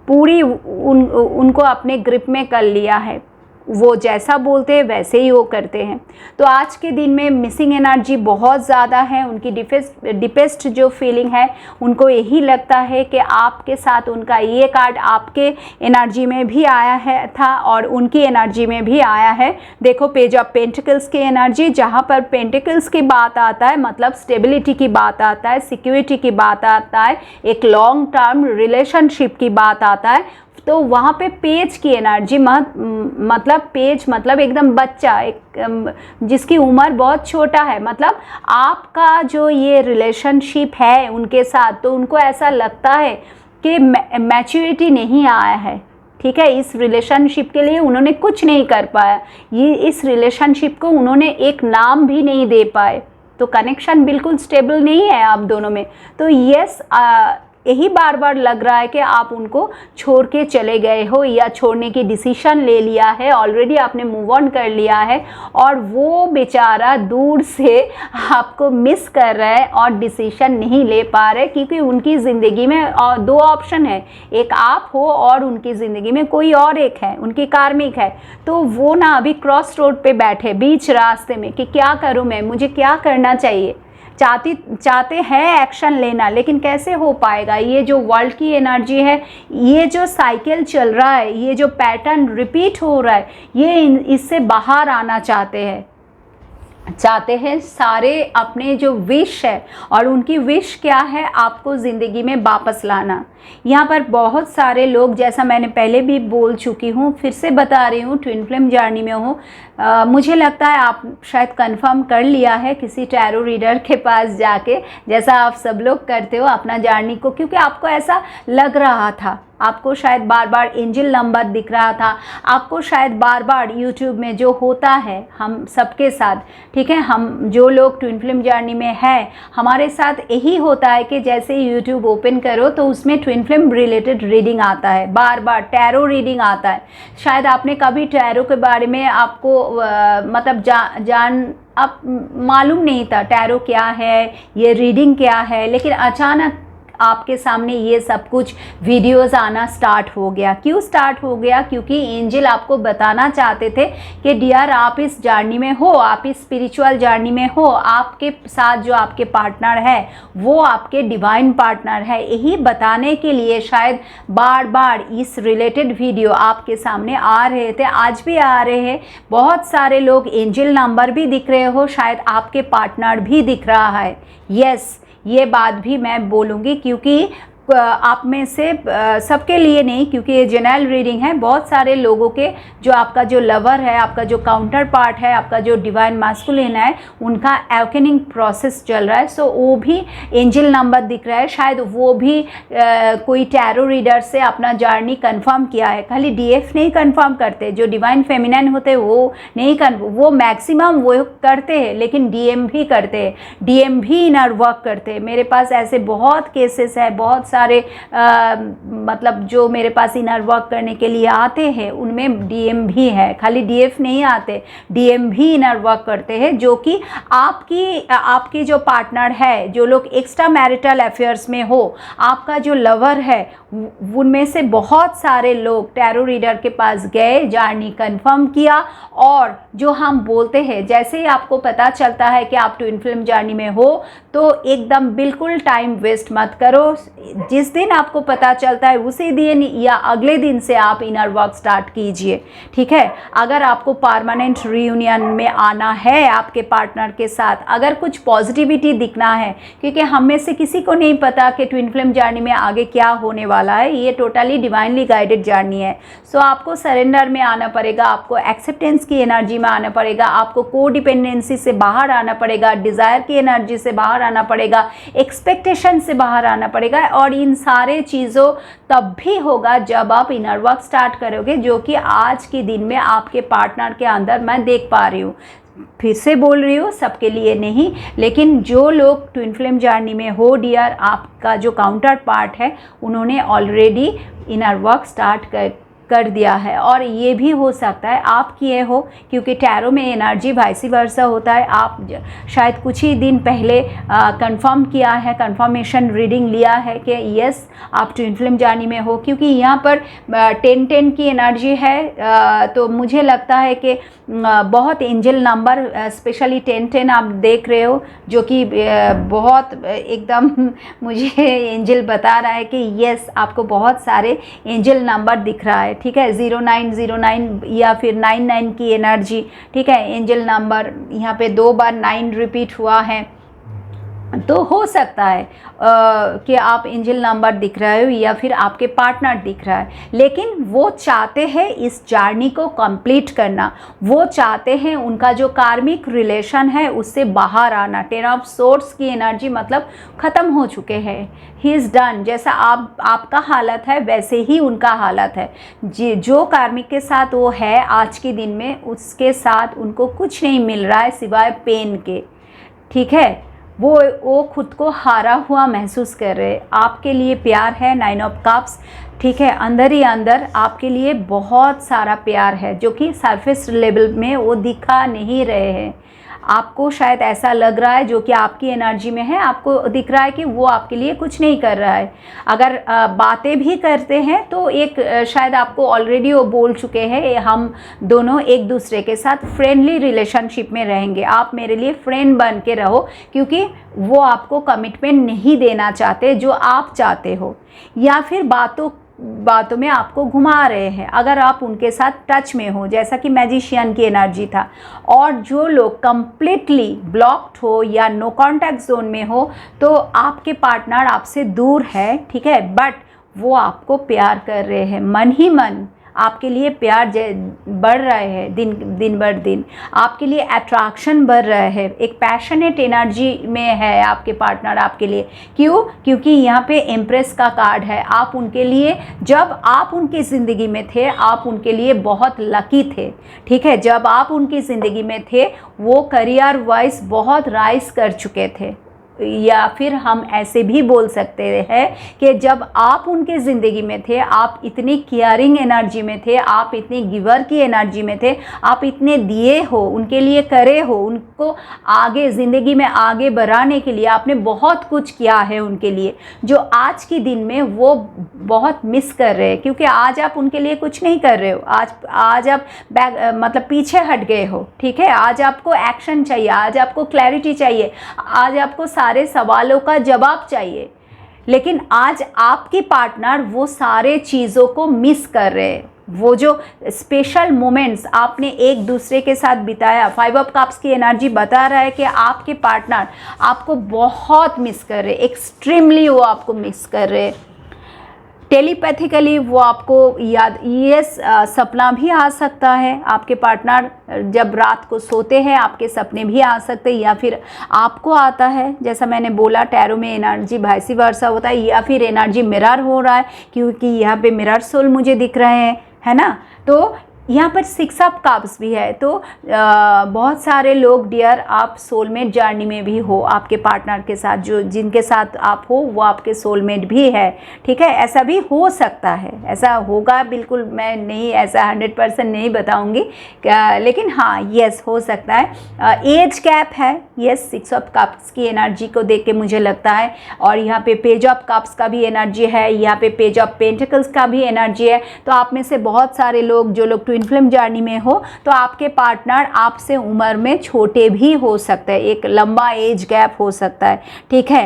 पूरी उनको अपने ग्रिप में कर लिया है। वो जैसा बोलते हैं वैसे ही वो करते हैं। तो आज के दिन में मिसिंग एनर्जी बहुत ज़्यादा है। उनकी डिपेस्ट जो फीलिंग है, उनको यही लगता है कि आपके साथ उनका ये कार्ड आपके एनर्जी में भी आया है था और उनकी एनर्जी में भी आया है। देखो पेज ऑफ पेंटिकल्स की एनर्जी, जहाँ पर पेंटिकल्स की बात आता है मतलब स्टेबिलिटी की बात आता है, सिक्योरिटी की बात आता है, एक लॉन्ग टर्म रिलेशनशिप की बात आता है। तो वहाँ पे पेज की एनर्जी मतलब पेज मतलब एकदम बच्चा, एक जिसकी उम्र बहुत छोटा है, मतलब आपका जो ये रिलेशनशिप है उनके साथ, तो उनको ऐसा लगता है कि मैच्योरिटी नहीं आया है, ठीक है। इस रिलेशनशिप के लिए उन्होंने कुछ नहीं कर पाया, ये इस रिलेशनशिप को उन्होंने एक नाम भी नहीं दे पाए, तो कनेक्शन बिल्कुल स्टेबल नहीं है आप दोनों में। तो यस, यही बार बार लग रहा है कि आप उनको छोड़ के चले गए हो या छोड़ने की डिसीजन ले लिया है, ऑलरेडी आपने मूव ऑन कर लिया है, और वो बेचारा दूर से आपको मिस कर रहा है और डिसीजन नहीं ले पा रहे, क्योंकि उनकी ज़िंदगी में दो ऑप्शन है, एक आप हो और उनकी ज़िंदगी में कोई और एक है, उनकी कार्मिक है। तो वो ना अभी क्रॉस रोड पे बैठे बीच रास्ते में कि क्या करूँ मैं, मुझे क्या करना चाहिए। चाहते हैं एक्शन लेना, लेकिन कैसे हो पाएगा। ये जो वर्ल्ड की एनर्जी है, ये जो साइकिल चल रहा है, ये जो पैटर्न रिपीट हो रहा है, ये इससे बाहर आना चाहते हैं सारे अपने जो विश है, और उनकी विश क्या है, आपको ज़िंदगी में वापस लाना। यहाँ पर बहुत सारे लोग, जैसा मैंने पहले भी बोल चुकी हूँ, फिर से बता रही हूँ, ट्विन फ्लेम जर्नी में हो। मुझे लगता है आप शायद कंफर्म कर लिया है किसी टैरो रीडर के पास जाके, जैसा आप सब लोग करते हो अपना जर्नी को, क्योंकि आपको ऐसा लग रहा था, आपको शायद बार बार एंजल नंबर दिख रहा था, आपको शायद बार बार यूट्यूब में जो होता है हम सबके साथ, ठीक है, हम जो लोग ट्विन फ्लेम जर्नी में है, हमारे साथ यही होता है कि जैसे यूट्यूब ओपन करो तो उसमें ट्विन फ्लेम रिलेटेड रीडिंग आता है, बार बार टैरो रीडिंग आता है। शायद आपने कभी टैरो के बारे में आपको मतलब आप मालूम नहीं था टैरो क्या है, ये रीडिंग क्या है, लेकिन अचानक आपके सामने ये सब कुछ वीडियोस आना स्टार्ट हो गया। क्यों स्टार्ट हो गया? क्योंकि एंजल आपको बताना चाहते थे कि डियर आप इस जर्नी में हो, आप इस स्पिरिचुअल जर्नी में हो, आपके साथ जो आपके पार्टनर है वो आपके डिवाइन पार्टनर है। यही बताने के लिए शायद बार बार इस रिलेटेड वीडियो आपके सामने आ रहे थे, आज भी आ रहे हैं। बहुत सारे लोग एंजल नंबर भी दिख रहे हो, शायद आपके पार्टनर भी दिख रहा है। यस, ये बात भी मैं बोलूँगी, क्योंकि आप में से सबके लिए नहीं, क्योंकि ये जनरल रीडिंग है। बहुत सारे लोगों के जो आपका जो लवर है, आपका जो काउंटर पार्ट है, आपका जो डिवाइन मास्कुलिन है, उनका अवेकनिंग प्रोसेस चल रहा है। सो वो भी एंजल नंबर दिख रहा है, शायद वो भी कोई टैरो रीडर से अपना जर्नी कंफर्म किया है। खाली डीएफ नहीं कंफर्म करते, जो डिवाइन फेमिनाइन होते हैं वो नहीं वो मैक्सिमम वो करते हैं, लेकिन डीएम भी करते हैं, डीएम भी इनर वर्क करते हैं। मेरे पास ऐसे बहुत केसेस है, बहुत सारे मतलब जो मेरे पास इनर वर्क करने के लिए आते हैं उनमें डीएम भी है, खाली डीएफ नहीं आते, डीएम भी इनर वर्क करते हैं। जो कि आपकी जो पार्टनर है, जो लोग एक्स्ट्रा मैरिटल अफेयर्स में हो, आपका जो लवर है, उनमें से बहुत सारे लोग टैरो रीडर के पास गए, जर्नी कंफर्म किया। और जो हम बोलते हैं, जैसे ही आपको पता चलता है कि आप ट्विन फ्लेम जर्नी में हो, तो एकदम बिल्कुल टाइम वेस्ट मत करो। जिस दिन आपको पता चलता है उसी दिन या अगले दिन से आप इनर वर्क स्टार्ट कीजिए, ठीक है। अगर आपको परमानेंट रियूनियन में आना है आपके पार्टनर के साथ, अगर कुछ पॉजिटिविटी दिखना है, क्योंकि हम में से किसी को नहीं पता कि ट्विन फ्लेम जर्नी में आगे क्या होने वाला है, ये टोटली डिवाइनली गाइडेड जर्नी है। सो आपको सरेंडर में आना पड़ेगा, आपको एक्सेप्टेंस की एनर्जी में आना पड़ेगा, आपको कोडिपेंडेंसी से बाहर आना पड़ेगा, डिज़ायर की एनर्जी से बाहर आना पड़ेगा, एक्सपेक्टेशन से बाहर आना पड़ेगा। और इन सारे चीज़ों तब भी होगा जब आप इनर वर्क स्टार्ट करोगे, जो कि आज के दिन में आपके पार्टनर के अंदर मैं देख पा रही हूँ। फिर से बोल रही हूँ, सबके लिए नहीं, लेकिन जो लोग ट्विन फ्लेम जर्नी में हो डियर, आपका जो काउंटर पार्ट है उन्होंने ऑलरेडी इनर वर्क स्टार्ट कर दिया है। और ये भी हो सकता है आप किए हो, क्योंकि टैरो में एनर्जी वाइसी वर्सा होता है। आप शायद कुछ ही दिन पहले कंफर्म किया है, कंफर्मेशन रीडिंग लिया है कि यस आप ट्विन फ्लेम जर्नी में हो, क्योंकि यहाँ पर 10-10 की एनर्जी है। तो मुझे लगता है कि बहुत एंजल नंबर स्पेशली 10-10 आप देख रहे हो, जो कि बहुत एकदम मुझे एंजल बता रहा है कि यस आपको बहुत सारे एंजल नंबर दिख रहा है, ठीक है। 0909 या फिर 99 की एनर्जी, ठीक है। एंजल नंबर यहाँ पे 2 बार 9 रिपीट हुआ है, तो हो सकता है कि आप एंजल नंबर दिख रहे हो या फिर आपके पार्टनर दिख रहा है, लेकिन वो चाहते हैं इस जर्नी को कंप्लीट करना, वो चाहते हैं उनका जो कार्मिक रिलेशन है उससे बाहर आना। 10 ऑफ सोर्ड्स की एनर्जी मतलब ख़त्म हो चुके हैं, ही इज़ डन। जैसा आपका हालत है वैसे ही उनका हालत है। जो कार्मिक के साथ वो है आज के दिन में, उसके साथ उनको कुछ नहीं मिल रहा है सिवाय पेन के, ठीक है। वो खुद को हारा हुआ महसूस कर रहे। आपके लिए प्यार है, 9 ऑफ कप्स, ठीक है। अंदर ही अंदर आपके लिए बहुत सारा प्यार है जो कि सरफेस लेवल में वो दिखा नहीं रहे हैं। आपको शायद ऐसा लग रहा है, जो कि आपकी एनर्जी में है, आपको दिख रहा है कि वो आपके लिए कुछ नहीं कर रहा है। अगर बातें भी करते हैं तो एक शायद आपको ऑलरेडी वो बोल चुके हैं, हम दोनों एक दूसरे के साथ फ्रेंडली रिलेशनशिप में रहेंगे, आप मेरे लिए फ्रेंड बन के रहो, क्योंकि वो आपको कमिटमेंट नहीं देना चाहते जो आप चाहते हो, या फिर बातों में आपको घुमा रहे हैं। अगर आप उनके साथ टच में हो, जैसा कि मैजिशियन की एनर्जी था, और जो लोग कंप्लीटली ब्लॉक्ड हो या नो कांटेक्ट जोन में हो, तो आपके पार्टनर आपसे दूर है, ठीक है, बट वो आपको प्यार कर रहे हैं, मन ही मन आपके लिए प्यार बढ़ रहा है, दिन बर दिन आपके लिए अट्रैक्शन बढ़ रहा है, एक पैशनेट एनर्जी में है आपके पार्टनर आपके लिए। क्यों? क्योंकि यहाँ पे एम्प्रेस का कार्ड है। आप उनके लिए, जब आप उनकी ज़िंदगी में थे, आप उनके लिए बहुत लकी थे, ठीक है। जब आप उनकी ज़िंदगी में थे, वो करियर वाइज बहुत राइज कर चुके थे, या फिर हम ऐसे भी बोल सकते हैं कि जब आप उनके ज़िंदगी में थे, आप इतनी केयरिंग एनर्जी में थे, आप इतनी गिवर की एनर्जी में थे, आप इतने दिए हो, उनके लिए करे हो, उनको आगे ज़िंदगी में आगे बढ़ाने के लिए आपने बहुत कुछ किया है उनके लिए, जो आज के दिन में वो बहुत मिस कर रहे हैं, क्योंकि आज आप उनके लिए कुछ नहीं कर रहे हो। आज आप मतलब पीछे हट गए हो, ठीक है। आज आपको एक्शन चाहिए, आज आपको क्लैरिटी चाहिए, आज आपको सारे सवालों का जवाब चाहिए, लेकिन आज आपके पार्टनर वो सारे चीज़ों को मिस कर रहे हैं। वो जो स्पेशल मोमेंट्स आपने एक दूसरे के साथ बिताया, 5 ऑफ कप्स की एनर्जी बता रहा है कि आपके पार्टनर आपको बहुत मिस कर रहे, एक्सट्रीमली वो आपको मिस कर रहे। टेलीपैथिकली वो आपको याद, ये सपना भी आ सकता है। आपके पार्टनर जब रात को सोते हैं, आपके सपने भी आ सकते हैं, या फिर आपको आता है, जैसा मैंने बोला टैरो में एनर्जी वाइस वर्सा होता है, या फिर एनर्जी मिरर हो रहा है, क्योंकि यहाँ पे मिरर सोल मुझे दिख रहे हैं, है ना। तो यहाँ पर 6 ऑफ कप्स भी है। तो बहुत सारे लोग डियर, आप सोलमेट जर्नी में भी हो आपके पार्टनर के साथ, जो जिनके साथ आप हो वो आपके सोलमेट भी है, ठीक है। ऐसा भी हो सकता है, ऐसा होगा बिल्कुल, मैं नहीं ऐसा 100% नहीं बताऊंगी, लेकिन हाँ यस हो सकता है। एज गैप है, यस 6 ऑफ कप्स की एनर्जी को देख के मुझे लगता है। और यहाँ पे पेज ऑफ कप्स का भी एनर्जी है, यहाँ पे पेज ऑफ पेंटिकल्स का भी एनर्जी है। तो आप में से बहुत सारे लोग, जो लोग ट्विन फ्लेम जर्नी में हो, तो आपके पार्टनर आपसे उम्र में छोटे भी हो सकते हैं, एक लंबा एज गैप हो सकता है, ठीक है,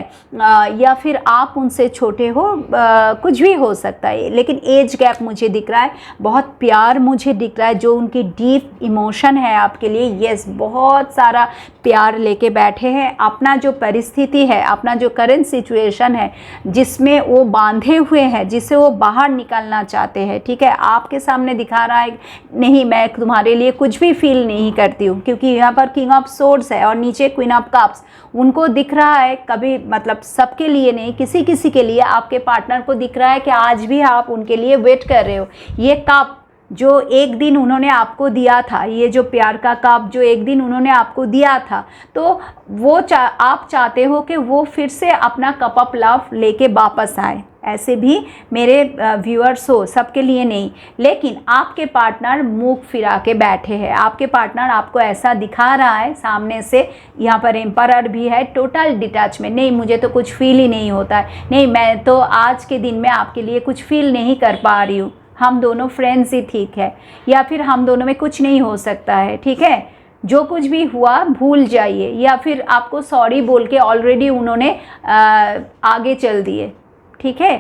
या फिर आप उनसे छोटे हो, कुछ भी हो सकता है, लेकिन एज गैप मुझे दिख रहा है। बहुत प्यार मुझे दिख रहा है, जो उनकी डीप इमोशन है आपके लिए, यस बहुत सारा प्यार लेके बैठे हैं। अपना जो परिस्थिति है, अपना जो करंट सिचुएशन है, जिसमें वो बांधे हुए हैं, जिससे वो बाहर निकलना चाहते हैं, ठीक है, आपके सामने दिखा रहा है, नहीं मैं तुम्हारे लिए कुछ भी फील नहीं करती हूँ, क्योंकि यहाँ पर किंग ऑफ सोर्ड्स है और नीचे क्वीन ऑफ कप्स। उनको दिख रहा है, कभी मतलब सबके लिए नहीं, किसी किसी के लिए आपके पार्टनर को दिख रहा है कि आज भी आप उनके लिए वेट कर रहे हो। ये कप जो एक दिन उन्होंने आपको दिया था, ये जो प्यार का कप जो एक दिन उन्होंने आपको दिया था, तो वो आप चाहते हो कि वो फिर से अपना कप ऑफ लव लेके वापस आए। ऐसे भी मेरे व्यूअर्स हो, सबके लिए नहीं, लेकिन आपके पार्टनर मुंह फिरा के बैठे हैं। आपके पार्टनर आपको ऐसा दिखा रहा है सामने से, यहाँ पर एम्परर भी है, टोटल डिटैचमेंट, नहीं मुझे तो कुछ फील ही नहीं होता है, नहीं मैं तो आज के दिन में आपके लिए कुछ फील नहीं कर पा रही हूँ, हम दोनों फ्रेंड्स ही ठीक है, या फिर हम दोनों में कुछ नहीं हो सकता है, ठीक है, जो कुछ भी हुआ भूल जाइए, या फिर आपको सॉरी बोल के ऑलरेडी उन्होंने आगे चल दिए, ठीक है,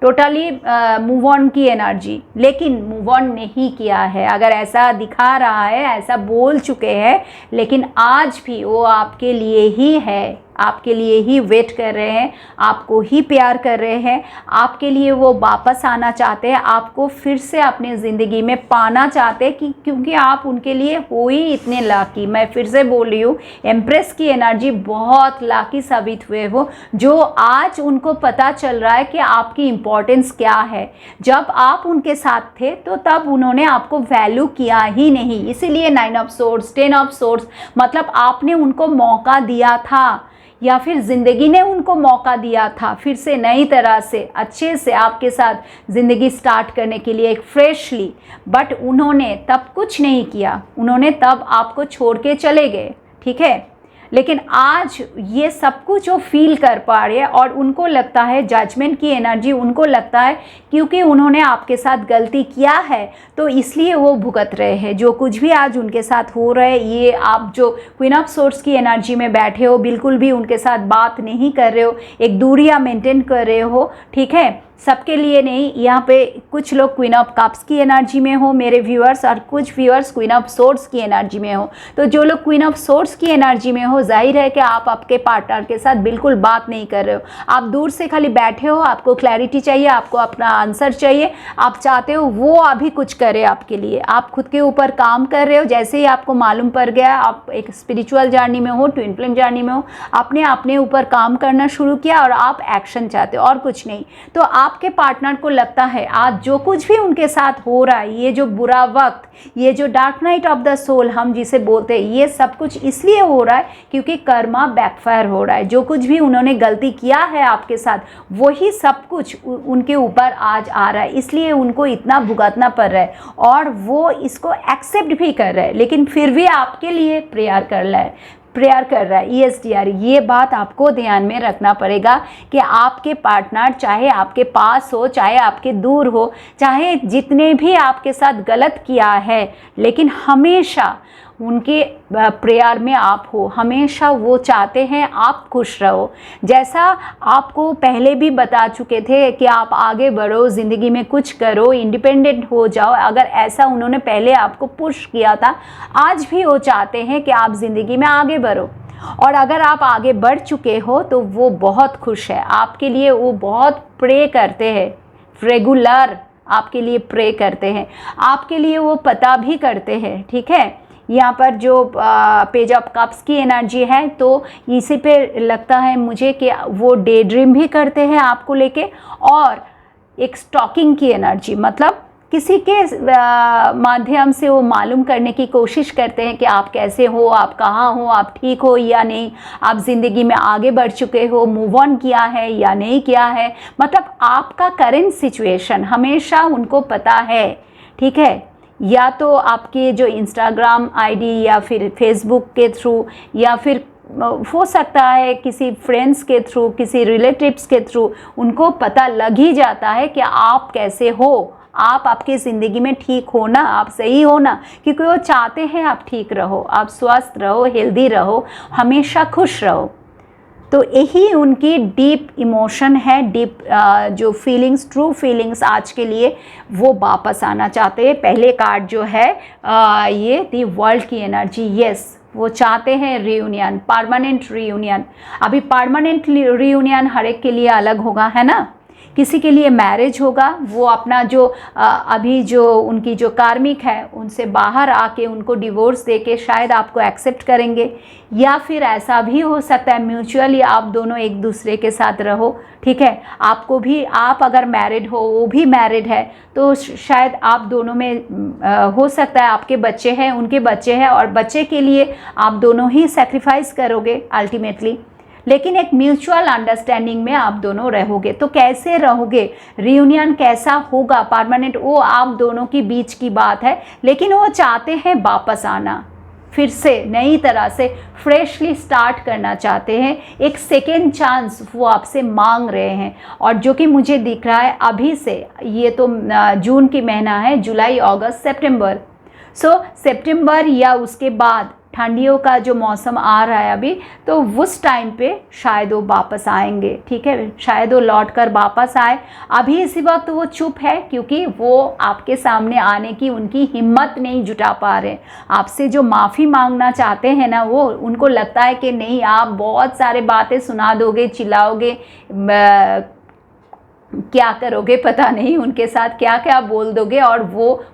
टोटली मूव ऑन की एनर्जी, लेकिन मूव ऑन नहीं किया है। अगर ऐसा दिखा रहा है, ऐसा बोल चुके हैं, लेकिन आज भी वो आपके लिए ही है, आपके लिए ही वेट कर रहे हैं, आपको ही प्यार कर रहे हैं, आपके लिए वो वापस आना चाहते हैं, आपको फिर से अपनी ज़िंदगी में पाना चाहते हैं कि क्योंकि आप उनके लिए हो ही इतने लाकी। मैं फिर से बोल रही हूँ, एम्प्रेस की एनर्जी बहुत लाकी साबित हुए हो, जो आज उनको पता चल रहा है कि आपकी इम्पोर्टेंस क्या है। जब आप उनके साथ थे तो तब उन्होंने आपको वैल्यू किया ही नहीं, इसीलिए 9 ऑफ सोर्ड्स, 10 ऑफ सोर्ड्स, मतलब आपने उनको मौका दिया था या फिर ज़िंदगी ने उनको मौका दिया था फिर से नई तरह से अच्छे से आपके साथ ज़िंदगी स्टार्ट करने के लिए एक फ्रेशली, बट उन्होंने तब कुछ नहीं किया, उन्होंने तब आपको छोड़ के चले गए, ठीक है। लेकिन आज ये सब कुछ वो फील कर पा रहे हैं और उनको लगता है, जजमेंट की एनर्जी, उनको लगता है क्योंकि उन्होंने आपके साथ गलती किया है तो इसलिए वो भुगत रहे हैं। जो कुछ भी आज उनके साथ हो रहा है, ये आप जो क्वीन ऑफ सोर्ड्स की एनर्जी में बैठे हो, बिल्कुल भी उनके साथ बात नहीं कर रहे हो, एक दूरियां मेंटेन कर रहे हो, ठीक है। सबके लिए नहीं, यहाँ पे कुछ लोग क्वीन ऑफ कप्स की एनर्जी में हो मेरे व्यूअर्स, और कुछ व्यूअर्स क्वीन ऑफ सोर्ड्स की एनर्जी में हो। तो जो लोग क्वीन ऑफ सोर्ड्स की एनर्जी में हो, जाहिर है कि आप आपके पार्टनर के साथ बिल्कुल बात नहीं कर रहे हो, आप दूर से खाली बैठे हो, आपको क्लैरिटी चाहिए, आपको अपना आंसर चाहिए, आप चाहते हो वो अभी कुछ करे आपके लिए, आप खुद के ऊपर काम कर रहे हो। जैसे ही आपको मालूम पड़ गया आप एक स्पिरिचुअल जर्नी में हो, ट्विन फ्लेम जर्नी में हो, आपने अपने ऊपर काम करना शुरू किया और आप एक्शन चाहते हो और कुछ नहीं। तो आपके पार्टनर को लगता है आज जो कुछ भी उनके साथ हो रहा है, ये जो बुरा वक्त, ये जो dark night of the soul हम जिसे बोलते हैं, ये सब कुछ इसलिए हो रहा है क्योंकि कर्मा बैकफायर हो रहा है। जो कुछ भी उन्होंने गलती किया है आपके साथ, वही सब कुछ उनके ऊपर आज आ रहा है, इसलिए उनको इतना भुगतना पड़ रहा है और वो इसको एक्सेप्ट भी कर रहे हैं, लेकिन फिर भी आपके लिए प्रेयर कर रहा है। ESDR, ये बात आपको ध्यान में रखना पड़ेगा कि आपके पार्टनर चाहे आपके पास हो, चाहे आपके दूर हो, चाहे जितने भी आपके साथ गलत किया है, लेकिन हमेशा उनके प्रेयर में आप हो, हमेशा वो चाहते हैं आप खुश रहो। जैसा आपको पहले भी बता चुके थे कि आप आगे बढ़ो, ज़िंदगी में कुछ करो, इंडिपेंडेंट हो जाओ, अगर ऐसा उन्होंने पहले आपको पुश किया था, आज भी वो चाहते हैं कि आप ज़िंदगी में आगे बढ़ो। और अगर आप आगे बढ़ चुके हो तो वो बहुत खुश है आपके लिए, वो बहुत प्रे करते हैं, रेगुलर आपके लिए प्रे करते हैं, आपके लिए वो पता भी करते हैं, ठीक है। यहाँ पर जो पेज ऑफ कप्स की एनर्जी है, तो इसी पे लगता है मुझे कि वो डे ड्रीम भी करते हैं आपको लेके, और एक स्टॉकिंग की एनर्जी, मतलब किसी के माध्यम से वो मालूम करने की कोशिश करते हैं कि आप कैसे हो, आप कहाँ हो, आप ठीक हो या नहीं, आप ज़िंदगी में आगे बढ़ चुके हो, मूव ऑन किया है या नहीं किया है, मतलब आपका करेंट सिचुएशन हमेशा उनको पता है, ठीक है। या तो आपके जो इंस्टाग्राम आईडी या फिर फेसबुक के थ्रू, या फिर हो सकता है किसी फ्रेंड्स के थ्रू, किसी रिलेटिव्स के थ्रू, उनको पता लग ही जाता है कि आप कैसे हो, आप आपकी ज़िंदगी में ठीक हो ना, आप सही हो ना, क्योंकि वो चाहते हैं आप ठीक रहो, आप स्वस्थ रहो, हेल्दी रहो, हमेशा खुश रहो। तो यही उनकी डीप इमोशन है, डीप जो फीलिंग्स, ट्रू फीलिंग्स आज के लिए वो वापस आना चाहते हैं। पहले कार्ड जो है ये दी वर्ल्ड की एनर्जी, यस, वो चाहते हैं रीयूनियन, परमानेंट रीयूनियन। अभी परमानेंट रीयूनियन हर एक के लिए अलग होगा, है ना। किसी के लिए मैरिज होगा, वो अपना जो अभी जो उनकी जो कार्मिक है उनसे बाहर आके उनको डिवोर्स देके शायद आपको एक्सेप्ट करेंगे, या फिर ऐसा भी हो सकता है म्यूचुअली आप दोनों एक दूसरे के साथ रहो, ठीक है। आपको भी, आप अगर मैरिड हो, वो भी मैरिड है, तो शायद आप दोनों में हो सकता है आपके बच्चे हैं, उनके बच्चे हैं, और बच्चे के लिए आप दोनों ही सेक्रीफाइस करोगे अल्टीमेटली, लेकिन एक म्यूचुअल अंडरस्टैंडिंग में आप दोनों रहोगे। तो कैसे रहोगे, रियूनियन कैसा होगा, परमानेंट, वो आप दोनों के बीच की बात है, लेकिन वो चाहते हैं वापस आना, फिर से नई तरह से फ्रेशली स्टार्ट करना चाहते हैं, एक सेकेंड चांस वो आपसे मांग रहे हैं। और जो कि मुझे दिख रहा है अभी से, ये तो जून की महीना है, जुलाई, अगस्त, सितंबर, सो सितंबर या उसके बाद ठंडियों का जो मौसम आ रहा है अभी, तो उस टाइम पे शायद वो वापस आएंगे, ठीक है, शायद वो लौट कर वापस आए। अभी इसी वक्त वो चुप है क्योंकि वो आपके सामने आने की उनकी हिम्मत नहीं जुटा पा रहे। आपसे जो माफ़ी मांगना चाहते हैं ना, वो उनको लगता है कि नहीं, आप बहुत सारे बातें सुना दोगे, चिल्लाओगे, क्या करोगे पता नहीं, उनके साथ क्या क्या बोल दोगे, और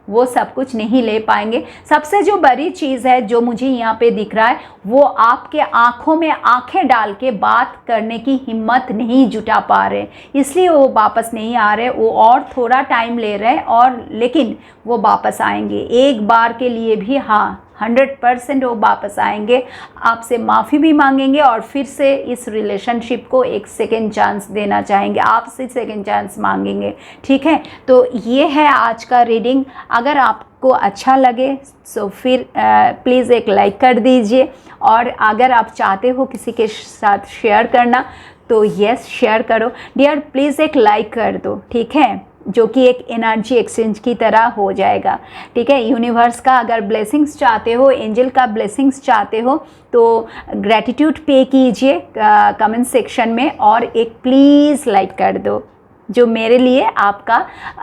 वो सब कुछ नहीं ले पाएंगे। सबसे जो बड़ी चीज़ है जो मुझे यहाँ पे दिख रहा है, वो आपके आँखों में आंखें डाल के बात करने की हिम्मत नहीं जुटा पा रहे, इसलिए वो वापस नहीं आ रहे। वो और थोड़ा टाइम ले रहे हैं, और लेकिन वो वापस आएंगे एक बार के लिए भी। हाँ, 100% वो वापस आएंगे, आपसे माफ़ी भी मांगेंगे, और फिर से इस रिलेशनशिप को एक सेकेंड चांस देना चाहेंगे, आपसे सेकेंड चांस मांगेंगे, ठीक है। तो ये है आज का रीडिंग। अगर आपको अच्छा लगे तो फिर प्लीज़ एक लाइक कर दीजिए, और अगर आप चाहते हो किसी के साथ शेयर करना तो यस, शेयर करो डियर, प्लीज़ एक लाइक कर दो, ठीक है, जो कि एक एनर्जी एक्सचेंज की तरह हो जाएगा, ठीक है। यूनिवर्स का अगर ब्लेसिंग्स चाहते हो, एंजल का ब्लेसिंग्स चाहते हो, तो ग्रैटिट्यूड पे कीजिए कमेंट सेक्शन में, और एक प्लीज़ लाइक कर दो, जो मेरे लिए आपका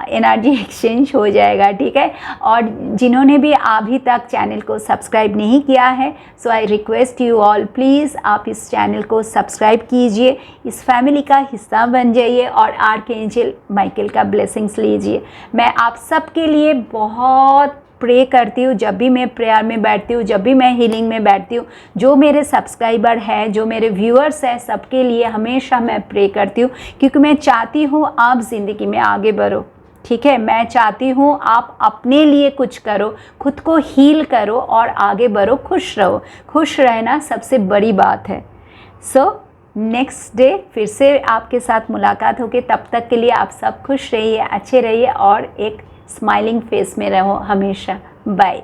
एनर्जी एक्सचेंज हो जाएगा, ठीक है। और जिन्होंने भी अभी तक चैनल को सब्सक्राइब नहीं किया है, so I request you all, please आप इस चैनल को सब्सक्राइब कीजिए, इस फैमिली का हिस्सा बन जाइए, और आर्कएंजल माइकल का ब्लेसिंग्स लीजिए। मैं आप सबके लिए बहुत प्रे करती हूँ, जब भी मैं प्रेयर में बैठती हूँ, जब भी मैं हीलिंग में बैठती हूँ, जो मेरे सब्सक्राइबर हैं, जो मेरे व्यूअर्स हैं, सबके लिए हमेशा मैं प्रे करती हूँ, क्योंकि मैं चाहती हूँ आप ज़िंदगी में आगे बढ़ो, ठीक है। मैं चाहती हूँ आप अपने लिए कुछ करो, खुद को हील करो और आगे बढ़ो, खुश रहो। खुश रहना सबसे बड़ी बात है। सो नेक्स्ट डे फिर से आपके साथ मुलाकात होगी, तब तक के लिए आप सब खुश रहिए, अच्छे रहिए, और एक स्माइलिंग फेस में रहो हमेशा। बाय।